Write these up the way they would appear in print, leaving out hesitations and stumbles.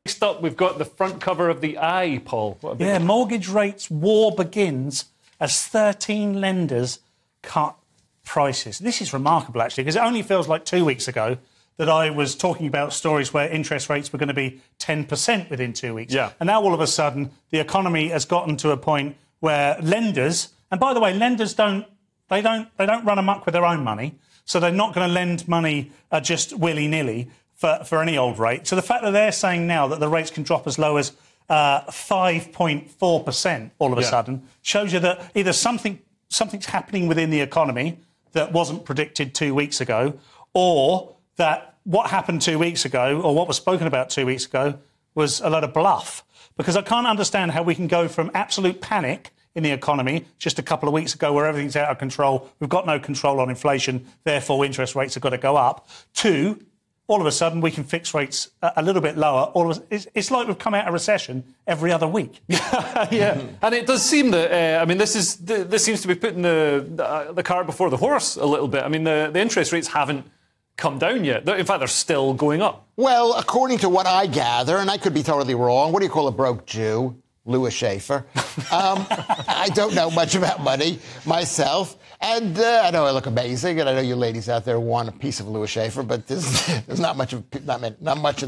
Next up, we've got the front cover of the Eye, Paul. Yeah, mortgage rates war begins as 13 lenders cut prices. This is remarkable, actually, because it only feels like 2 weeks ago that I was talking about stories where interest rates were going to be 10% within 2 weeks. Yeah. And now, all of a sudden, the economy has gotten to a point where lenders... And by the way, lenders don't run amok with their own money, so they're not going to lend money just willy-nilly for any old rate. So the fact that they're saying now that the rates can drop as low as 5.4% all of a sudden shows you that either something's happening within the economy that wasn't predicted 2 weeks ago, or that what happened 2 weeks ago, or what was spoken about 2 weeks ago, was a load of bluff. Because I can't understand how we can go from absolute panic in the economy just a couple of weeks ago where everything's out of control, we've got no control on inflation, therefore interest rates have got to go up, to all of a sudden we can fix rates a little bit lower. It's like we've come out of recession every other week. Yeah, and it does seem that, I mean, this seems to be putting the cart before the horse a little bit. I mean, the interest rates haven't come down yet. In fact, they're still going up. Well, according to what I gather, and I could be totally wrong, what do you call a broke Jew? Louis Schaffer. I don't know much about money myself, and I know I look amazing, and I know you ladies out there want a piece of Louis Schaffer, but there's not much in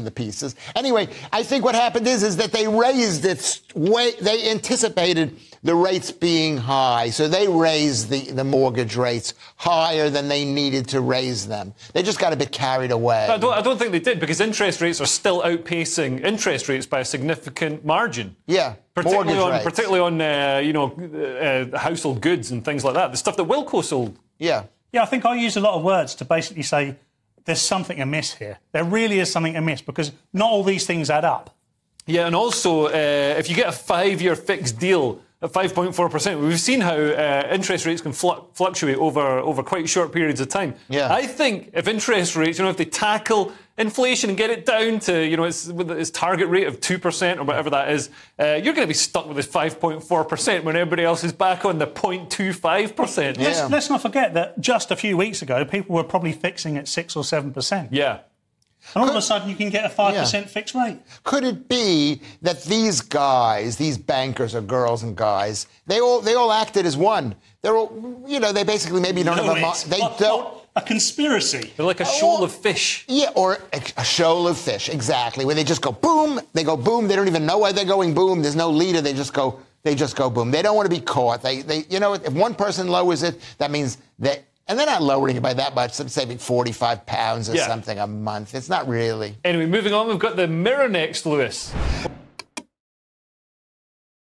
the pieces. Anyway, I think what happened is that they raised it way. They anticipated the rates being high, so they raised the mortgage rates higher than they needed to raise them. They just got a bit carried away. I don't think they did, because interest rates are still outpacing interest rates by a significant margin. Yeah. Particularly on household goods and things like that. The stuff that Wilco sold. Yeah, I think I use a lot of words to basically say there's something amiss here. There really is something amiss, because not all these things add up. Yeah, and also, if you get a 5-year fixed deal at 5.4%, we've seen how interest rates can fluctuate over quite short periods of time. Yeah. I think if interest rates, if they tackle inflation and get it down to, its target rate of 2% or whatever that is, you're going to be stuck with this 5.4% when everybody else is back on the 0.25%. Yeah. Let's not forget that just a few weeks ago, people were probably fixing at 6 or 7%. Yeah. And all of a sudden, you can get a 5% fixed rate. Could it be that these guys, these bankers or girls and guys, they all acted as one? They're all, they basically maybe don't have a conspiracy. They're like a shoal of fish. Yeah, or a shoal of fish, exactly, where they just go boom. They go boom. They don't even know why they're going boom. There's no leader. They just go boom. They don't want to be caught. If one person lowers it, that means that. And they're not lowering it by that much. They're saving £45 or something a month. It's not really. Anyway, moving on, we've got the Mirror next, Lewis.